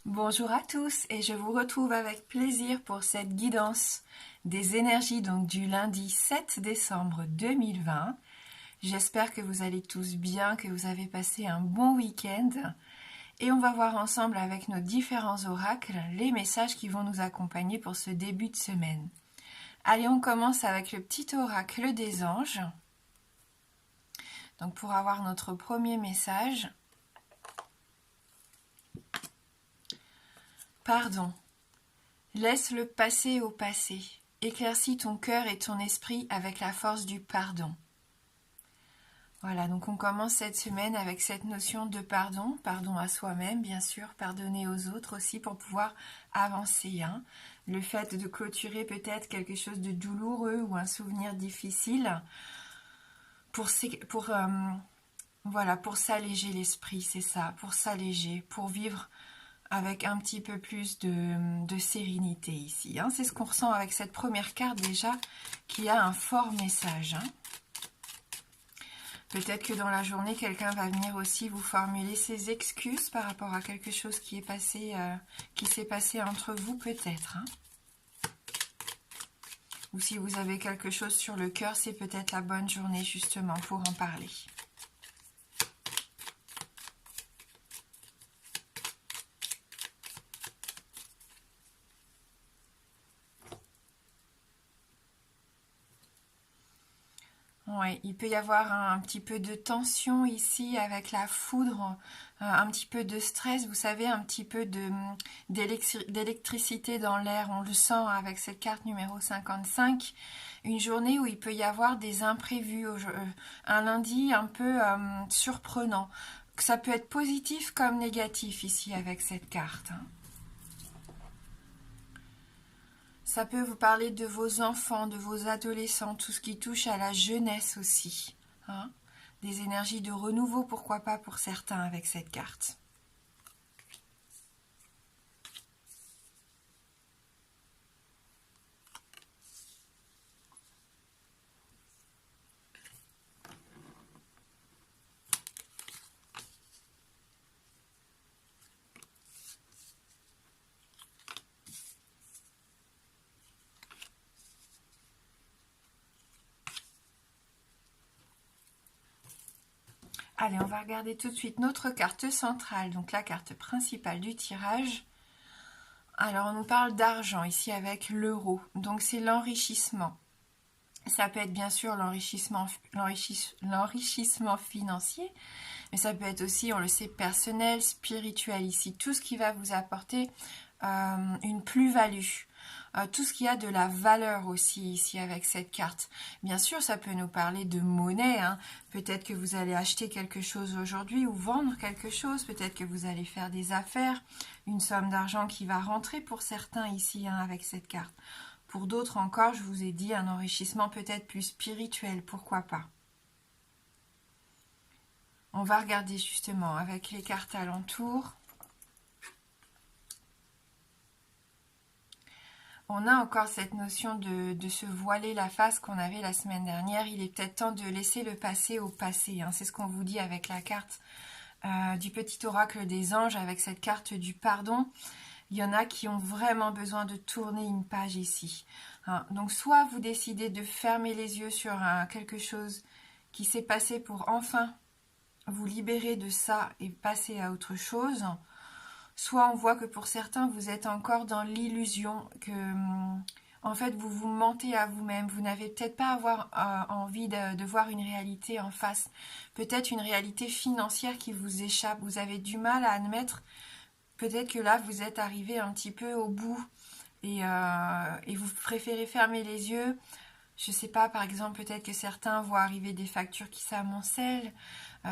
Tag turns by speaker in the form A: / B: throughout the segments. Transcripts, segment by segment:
A: Bonjour à tous et je vous retrouve avec plaisir pour cette guidance des énergies donc du lundi 7 décembre 2020. J'espère que vous allez tous bien, que vous avez passé un bon week-end et on va voir ensemble avec nos différents oracles les messages qui vont nous accompagner pour ce début de semaine. Allez, on commence avec le petit oracle des anges. Donc pour avoir notre premier message, pardon. Laisse-le passer au passé. Éclaircis ton cœur et ton esprit avec la force du pardon. Voilà, donc on commence cette semaine avec cette notion de pardon, pardon à soi-même bien sûr, pardonner aux autres aussi pour pouvoir avancer. Le fait de clôturer peut-être quelque chose de douloureux ou un souvenir difficile voilà, pour s'alléger l'esprit, c'est ça, pour s'alléger, pour vivre avec un petit peu plus de sérénité ici. C'est ce qu'on ressent avec cette première carte déjà, qui a un fort message. Peut-être que dans la journée, quelqu'un va venir aussi vous formuler ses excuses par rapport à quelque chose qui s'est passé entre vous peut-être. Ou si vous avez quelque chose sur le cœur, c'est peut-être la bonne journée justement pour en parler. Ouais, il peut y avoir un petit peu de tension ici avec la foudre, un petit peu de stress, vous savez, un petit peu d'électricité dans l'air. On le sent avec cette carte numéro 55. Une journée où il peut y avoir des imprévus, un lundi un peu surprenant. Ça peut être positif comme négatif ici avec cette carte. Ça peut vous parler de vos enfants, de vos adolescents, tout ce qui touche à la jeunesse aussi. Des énergies de renouveau, pourquoi pas pour certains avec cette carte. Allez, on va regarder tout de suite notre carte centrale, donc la carte principale du tirage. Alors, on nous parle d'argent ici avec l'euro, donc c'est l'enrichissement. Ça peut être bien sûr l'enrichissement financier, mais ça peut être aussi, on le sait, personnel, spirituel ici. Tout ce qui va vous apporter une plus-value. Tout ce qui a de la valeur aussi ici avec cette carte. Bien sûr, ça peut nous parler de monnaie. Peut-être que vous allez acheter quelque chose aujourd'hui ou vendre quelque chose. Peut-être que vous allez faire des affaires. Une somme d'argent qui va rentrer pour certains ici avec cette carte. Pour d'autres encore, je vous ai dit un enrichissement peut-être plus spirituel. Pourquoi pas? On va regarder justement avec les cartes alentours. On a encore cette notion de se voiler la face qu'on avait la semaine dernière. Il est peut-être temps de laisser le passé au passé. C'est ce qu'on vous dit avec la carte du petit oracle des anges, avec cette carte du pardon. Il y en a qui ont vraiment besoin de tourner une page ici. Donc soit vous décidez de fermer les yeux sur quelque chose qui s'est passé pour enfin vous libérer de ça et passer à autre chose. Soit on voit que pour certains, vous êtes encore dans l'illusion que, en fait, vous vous mentez à vous-même. Vous n'avez peut-être pas envie de voir une réalité en face. Peut-être une réalité financière qui vous échappe. Vous avez du mal à admettre. Peut-être que là, vous êtes arrivé un petit peu au bout et vous préférez fermer les yeux. Je ne sais pas, par exemple, peut-être que certains voient arriver des factures qui s'amoncellent.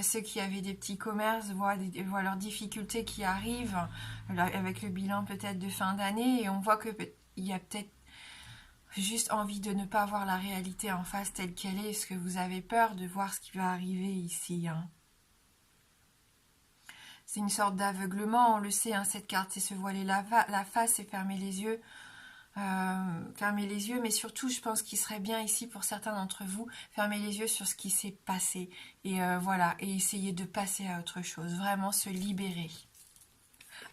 A: Ceux qui avaient des petits commerces voient leurs difficultés qui arrivent avec le bilan peut-être de fin d'année et on voit qu'il y a peut-être juste envie de ne pas voir la réalité en face telle qu'elle est. Est-ce que vous avez peur de voir ce qui va arriver ici? C'est une sorte d'aveuglement, on le sait, cette carte, c'est se voiler la face et fermer les yeux. Mais surtout je pense qu'il serait bien ici pour certains d'entre vous, fermer les yeux sur ce qui s'est passé et voilà, et essayer de passer à autre chose, vraiment se libérer.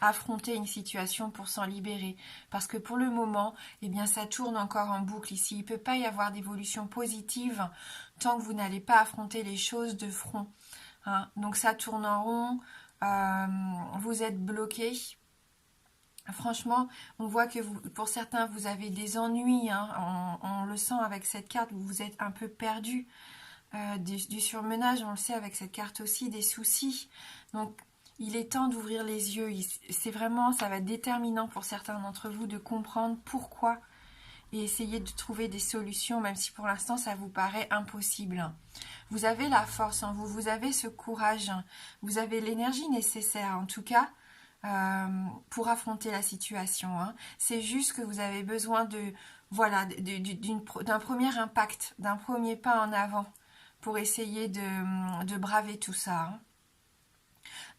A: affronter une situation pour s'en libérer. Parce que pour le moment, eh bien, ça tourne encore en boucle ici. Il ne peut pas y avoir d'évolution positive tant que vous n'allez pas affronter les choses de front. Hein. Donc ça tourne en rond, vous êtes bloqué. Franchement, on voit que pour certains, vous avez des ennuis. Hein. On le sent avec cette carte, vous êtes un peu perdu. Du surmenage, on le sait avec cette carte aussi, des soucis. Donc, il est temps d'ouvrir les yeux. C'est vraiment, ça va être déterminant pour certains d'entre vous de comprendre pourquoi et essayer de trouver des solutions, même si pour l'instant, ça vous paraît impossible. Vous avez la force en vous, vous avez ce courage, vous avez l'énergie nécessaire, en tout cas, pour affronter la situation. Hein. C'est juste que vous avez besoin de, voilà, d'un premier impact, d'un premier pas en avant pour essayer de braver tout ça. Hein.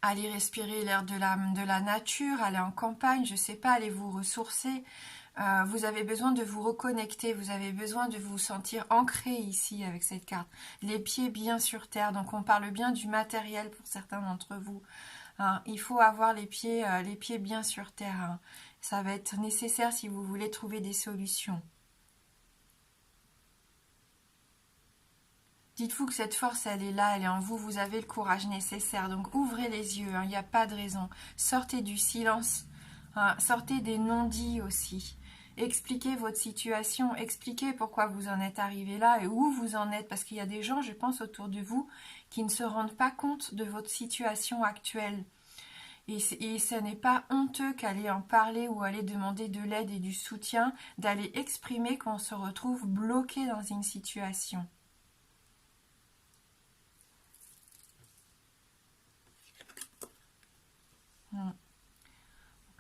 A: Allez respirer l'air de la nature, aller en campagne, je sais pas, allez vous ressourcer. Vous avez besoin de vous reconnecter, vous avez besoin de vous sentir ancré ici avec cette carte. Les pieds bien sur terre, donc on parle bien du matériel pour certains d'entre vous. Hein, il faut avoir les pieds bien sur terre. Hein. Ça va être nécessaire si vous voulez trouver des solutions. Dites-vous que cette force, elle est là, elle est en vous, vous avez le courage nécessaire. Donc ouvrez les yeux, il n'y a pas de raison. Sortez du silence, hein, sortez des non-dits aussi. Expliquez votre situation, expliquez pourquoi vous en êtes arrivé là et où vous en êtes. Parce qu'il y a des gens, je pense, autour de vous qui ne se rendent pas compte de votre situation actuelle. Et ce n'est pas honteux qu'aller en parler ou aller demander de l'aide et du soutien, d'aller exprimer qu'on se retrouve bloqué dans une situation. Donc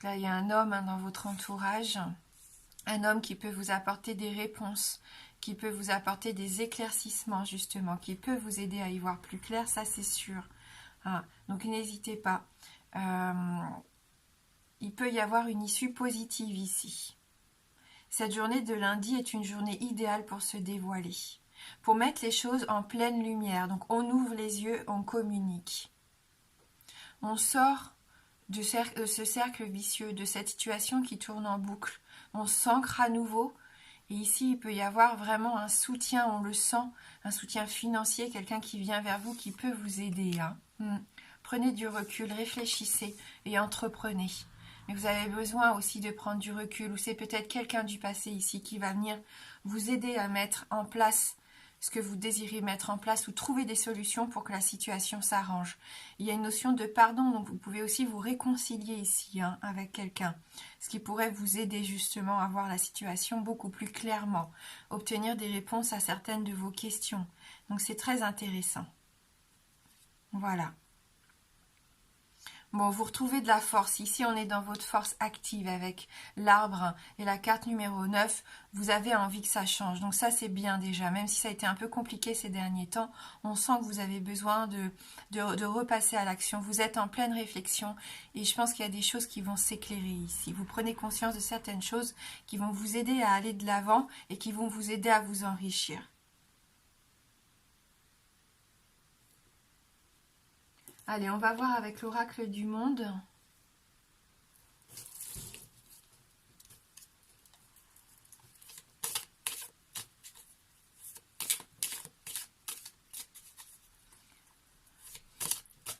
A: là, il y a un homme dans votre entourage, un homme qui peut vous apporter des réponses, qui peut vous apporter des éclaircissements justement, qui peut vous aider à y voir plus clair, ça c'est sûr. Ah, donc n'hésitez pas. Il peut y avoir une issue positive ici. Cette journée de lundi est une journée idéale pour se dévoiler, pour mettre les choses en pleine lumière. Donc on ouvre les yeux, on communique. On sort de ce cercle vicieux, de cette situation qui tourne en boucle. On s'ancre à nouveau. Et ici, il peut y avoir vraiment un soutien, on le sent, un soutien financier, quelqu'un qui vient vers vous, qui peut vous aider. Hein. Prenez du recul, réfléchissez et entreprenez. Mais vous avez besoin aussi de prendre du recul, ou c'est peut-être quelqu'un du passé ici qui va venir vous aider à mettre en place ce que vous désirez mettre en place ou trouver des solutions pour que la situation s'arrange. Il y a une notion de pardon, donc vous pouvez aussi vous réconcilier ici avec quelqu'un, ce qui pourrait vous aider justement à voir la situation beaucoup plus clairement, obtenir des réponses à certaines de vos questions. Donc c'est très intéressant. Voilà. Bon, vous retrouvez de la force. Ici, on est dans votre force active avec l'arbre et la carte numéro 9. Vous avez envie que ça change. Donc ça, c'est bien déjà. Même si ça a été un peu compliqué ces derniers temps, on sent que vous avez besoin de repasser à l'action. Vous êtes en pleine réflexion et je pense qu'il y a des choses qui vont s'éclairer ici. Vous prenez conscience de certaines choses qui vont vous aider à aller de l'avant et qui vont vous aider à vous enrichir. Allez, on va voir avec l'oracle du monde.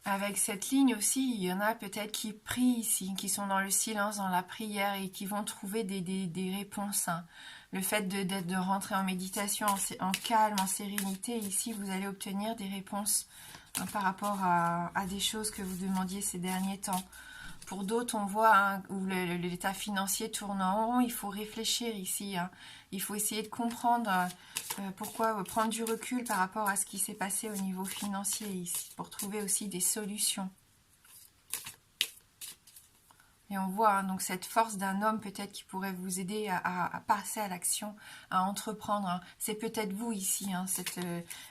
A: Avec cette ligne aussi, il y en a peut-être qui prient ici, qui sont dans le silence, dans la prière et qui vont trouver des réponses. Hein. Le fait de rentrer en méditation, en calme, en sérénité, ici, vous allez obtenir des réponses par rapport à des choses que vous demandiez ces derniers temps. Pour d'autres, on voit où l'état financier tourne en rond, il faut réfléchir ici. Hein. Il faut essayer de comprendre pourquoi, prendre du recul par rapport à ce qui s'est passé au niveau financier ici, pour trouver aussi des solutions. Et on voit donc cette force d'un homme peut-être qui pourrait vous aider à passer à l'action, à entreprendre. Hein. C'est peut-être vous ici, hein,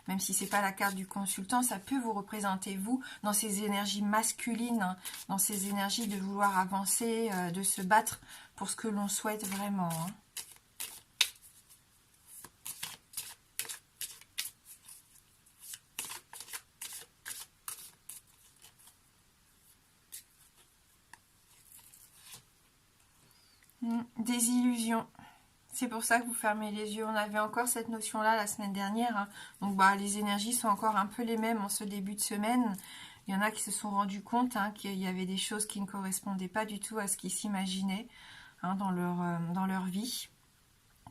A: même si c'est pas la carte du consultant, ça peut vous représenter vous dans ces énergies masculines, hein, dans ces énergies de vouloir avancer, de se battre pour ce que l'on souhaite vraiment. Hein. Des illusions. C'est pour ça que vous fermez les yeux. On avait encore cette notion-là la semaine dernière. Hein. Donc les énergies sont encore un peu les mêmes en ce début de semaine. Il y en a qui se sont rendus compte qu'il y avait des choses qui ne correspondaient pas du tout à ce qu'ils s'imaginaient dans leur vie,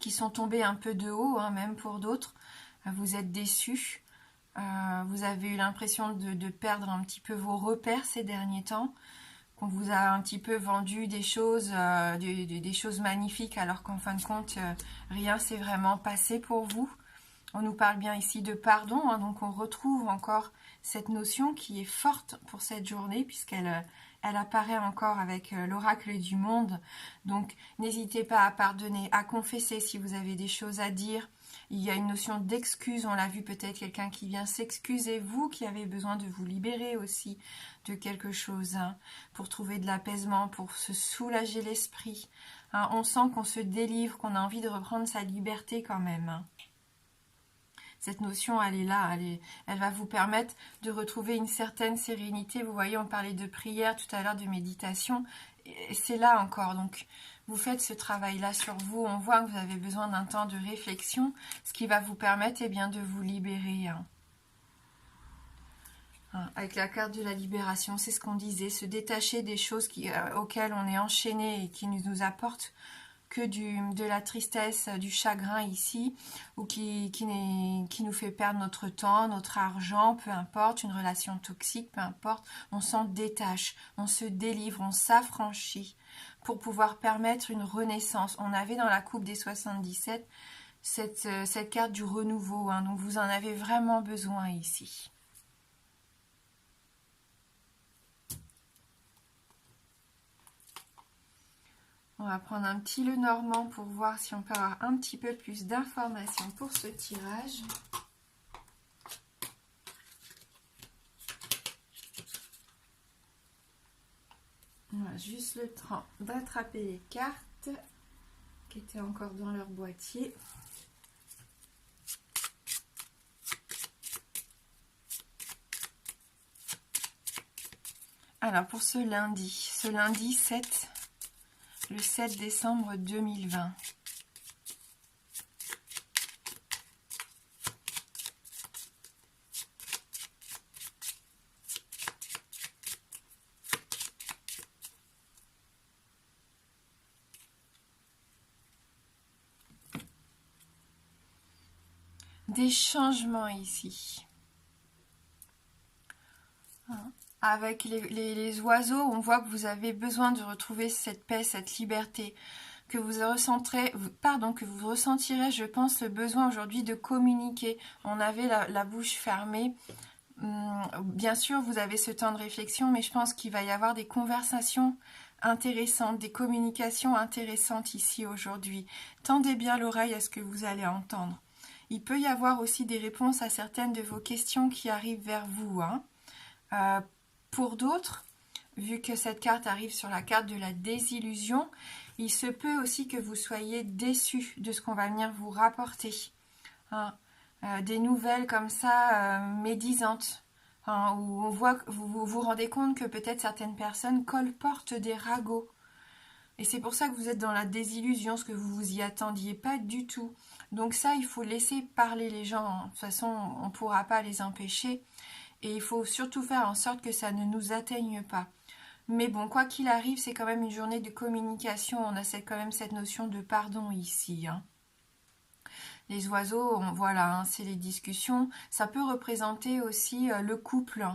A: qui sont tombées un peu de haut, même pour d'autres. Vous êtes déçus. Vous avez eu l'impression de perdre un petit peu vos repères ces derniers temps. Qu'on vous a un petit peu vendu des choses magnifiques alors qu'en fin de compte, rien s'est vraiment passé pour vous. On nous parle bien ici de pardon, donc on retrouve encore cette notion qui est forte pour cette journée puisqu'elle apparaît encore avec l'oracle du monde. Donc n'hésitez pas à pardonner, à confesser si vous avez des choses à dire. Il y a une notion d'excuse, on l'a vu peut-être quelqu'un qui vient s'excuser, vous qui avez besoin de vous libérer aussi de quelque chose, pour trouver de l'apaisement, pour se soulager l'esprit. On sent qu'on se délivre, qu'on a envie de reprendre sa liberté quand même. Cette notion, elle est là, elle va vous permettre de retrouver une certaine sérénité. Vous voyez, on parlait de prière tout à l'heure, de méditation, et c'est là encore. Donc, vous faites ce travail-là sur vous. On voit que vous avez besoin d'un temps de réflexion, ce qui va vous permettre de vous libérer. Avec la carte de la libération, c'est ce qu'on disait, se détacher des choses auxquelles on est enchaîné et qui ne nous apportent que de la tristesse, du chagrin ici, ou qui nous fait perdre notre temps, notre argent, peu importe, une relation toxique, peu importe, on s'en détache, on se délivre, on s'affranchit pour pouvoir permettre une renaissance. On avait dans la coupe des 77 cette carte du renouveau, donc vous en avez vraiment besoin ici. On va prendre un petit Lenormand pour voir si on peut avoir un petit peu plus d'informations pour ce tirage. On a juste le temps d'attraper les cartes qui étaient encore dans leur boîtier. Alors pour ce lundi 7... Le 7 décembre 2020. Des changements ici. Avec les oiseaux, on voit que vous avez besoin de retrouver cette paix, cette liberté, que vous ressentirez, je pense, le besoin aujourd'hui de communiquer. On avait la bouche fermée. Bien sûr, vous avez ce temps de réflexion, mais je pense qu'il va y avoir des conversations intéressantes, des communications intéressantes ici aujourd'hui. Tendez bien l'oreille à ce que vous allez entendre. Il peut y avoir aussi des réponses à certaines de vos questions qui arrivent vers vous, pour d'autres, vu que cette carte arrive sur la carte de la désillusion, il se peut aussi que vous soyez déçus de ce qu'on va venir vous rapporter. Des nouvelles comme ça, médisantes, où on voit, vous vous rendez compte que peut-être certaines personnes colportent des ragots. Et c'est pour ça que vous êtes dans la désillusion, ce que vous vous y attendiez pas du tout. Donc ça, il faut laisser parler les gens. De toute façon, on ne pourra pas les empêcher. Et il faut surtout faire en sorte que ça ne nous atteigne pas. Mais bon, quoi qu'il arrive, c'est quand même une journée de communication. On a quand même cette notion de pardon ici. Les oiseaux, voilà, c'est les discussions. Ça peut représenter aussi le couple.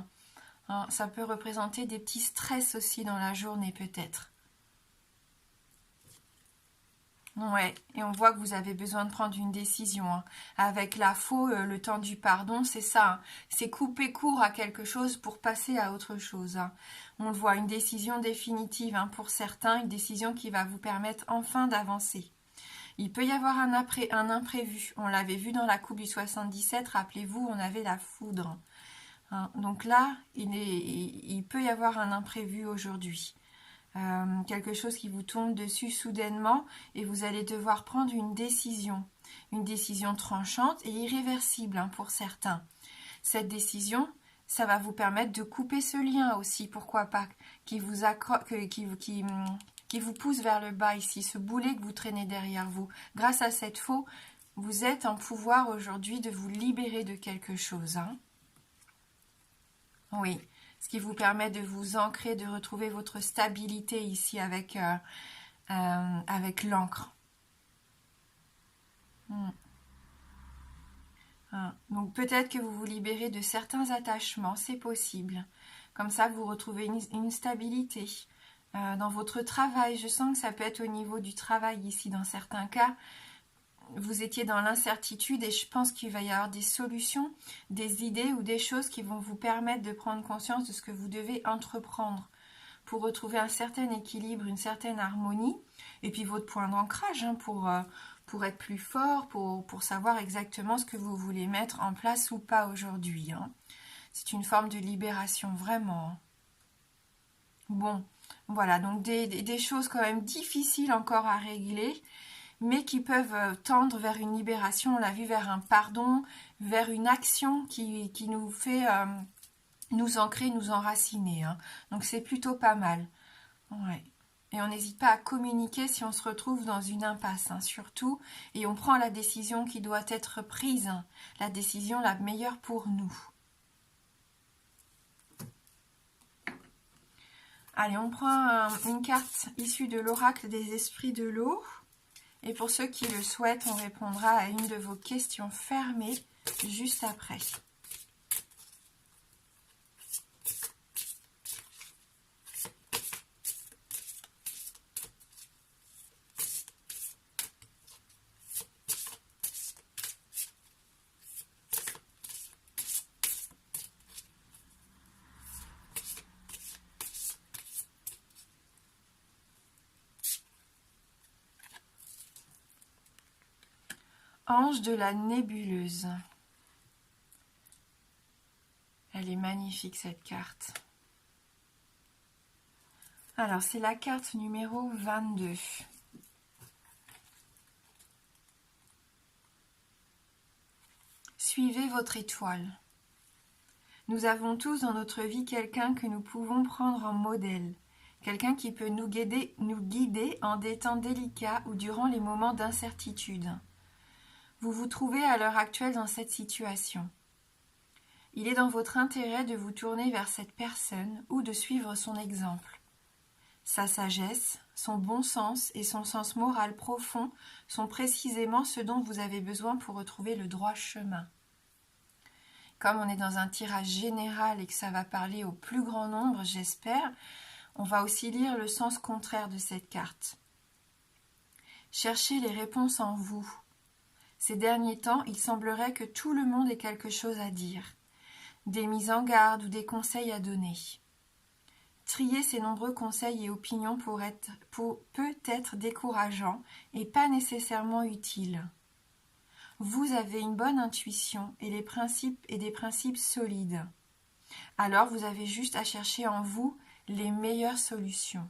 A: Ça peut représenter des petits stress aussi dans la journée peut-être. Ouais, et on voit que vous avez besoin de prendre une décision. Avec la faux, le temps du pardon, c'est ça. C'est couper court à quelque chose pour passer à autre chose. On le voit, une décision définitive pour certains, une décision qui va vous permettre enfin d'avancer. Il peut y avoir un imprévu. On l'avait vu dans la coupe du 77, rappelez-vous, on avait la foudre. Donc là, il peut y avoir un imprévu aujourd'hui. Quelque chose qui vous tombe dessus soudainement et vous allez devoir prendre une décision tranchante et irréversible pour certains. Cette décision, ça va vous permettre de couper ce lien aussi, pourquoi pas, qui qui vous pousse vers le bas ici, ce boulet que vous traînez derrière vous. Grâce à cette faux, vous êtes en pouvoir aujourd'hui de vous libérer de quelque chose. Hein. Oui, ce qui vous permet de vous ancrer, de retrouver votre stabilité ici avec l'encre. Donc peut-être que vous vous libérez de certains attachements, c'est possible. Comme ça, vous retrouvez une stabilité. Dans votre travail, je sens que ça peut être au niveau du travail ici. Dans certains cas, vous étiez dans l'incertitude et je pense qu'il va y avoir des solutions, des idées ou des choses qui vont vous permettre de prendre conscience de ce que vous devez entreprendre pour retrouver un certain équilibre, une certaine harmonie. Et puis votre point d'ancrage hein, pour être plus fort, pour savoir exactement ce que vous voulez mettre en place ou pas aujourd'hui. Hein. C'est une forme de libération, vraiment. Bon, voilà, donc des choses quand même difficiles encore à régler, mais qui peuvent tendre vers une libération, on l'a vu, vers un pardon, vers une action qui nous fait nous ancrer, nous enraciner. Hein. Donc c'est plutôt pas mal. Ouais. Et on n'hésite pas à communiquer si on se retrouve dans une impasse, hein, surtout. Et on prend la décision qui doit être prise, hein, la décision la meilleure pour nous. Allez, on prend une carte issue de l'oracle des esprits de l'eau. Et pour ceux qui le souhaitent, on répondra à une de vos questions fermées juste après. Ange de la nébuleuse. Elle est magnifique cette carte. Alors c'est la carte numéro 22. Suivez votre étoile. Nous avons tous dans notre vie quelqu'un que nous pouvons prendre en modèle. Quelqu'un qui peut nous guider en des temps délicats ou durant les moments d'incertitude. Vous vous trouvez à l'heure actuelle dans cette situation. Il est dans votre intérêt de vous tourner vers cette personne ou de suivre son exemple. Sa sagesse, son bon sens et son sens moral profond sont précisément ce dont vous avez besoin pour retrouver le droit chemin. Comme on est dans un tirage général et que ça va parler au plus grand nombre, j'espère, on va aussi lire le sens contraire de cette carte. Cherchez les réponses en vous. Ces derniers temps, il semblerait que tout le monde ait quelque chose à dire, des mises en garde ou des conseils à donner. Trier ces nombreux conseils et opinions peut être décourageant et pas nécessairement utile. Vous avez une bonne intuition et des principes solides. Alors vous avez juste à chercher en vous les meilleures solutions.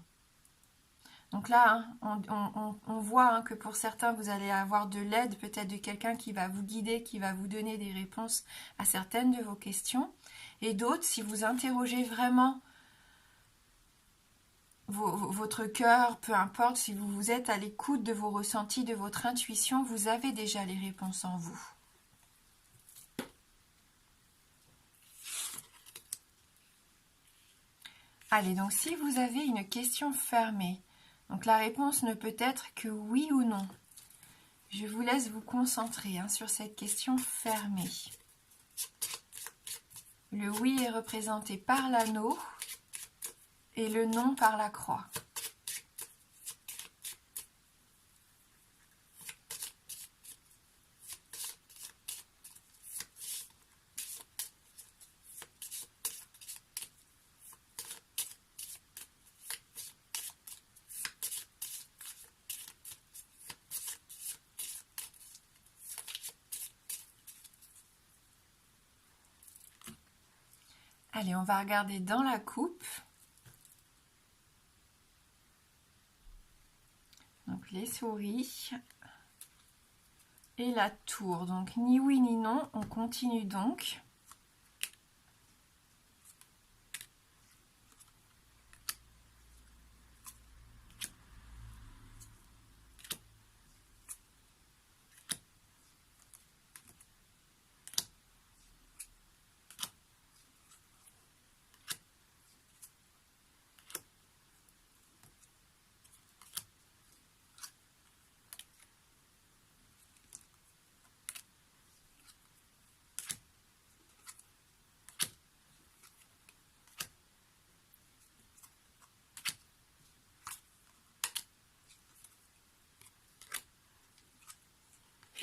A: Donc là, on voit que pour certains, vous allez avoir de l'aide, peut-être de quelqu'un qui va vous guider, qui va vous donner des réponses à certaines de vos questions. Et d'autres, si vous interrogez vraiment votre cœur, peu importe, si vous êtes à l'écoute de vos ressentis, de votre intuition, vous avez déjà les réponses en vous. Allez, donc si vous avez une question fermée, donc la réponse ne peut être que oui ou non. Je vous laisse vous concentrer sur cette question fermée. Le oui est représenté par l'anneau et le non par la croix. Allez, on va regarder dans la coupe. Donc les souris et la tour. Donc ni oui ni non, on continue donc.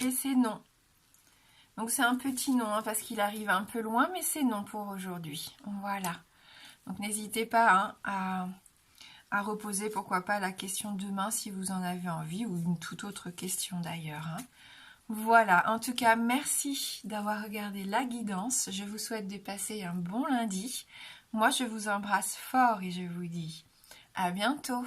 A: et c'est non. Donc c'est un petit non hein, parce qu'il arrive un peu loin, mais c'est non pour aujourd'hui. Voilà. Donc n'hésitez pas hein, à reposer, pourquoi pas, la question demain si vous en avez envie, ou une toute autre question d'ailleurs. Hein. Voilà, en tout cas, merci d'avoir regardé la guidance. Je vous souhaite de passer un bon lundi. Moi, je vous embrasse fort et je vous dis à bientôt.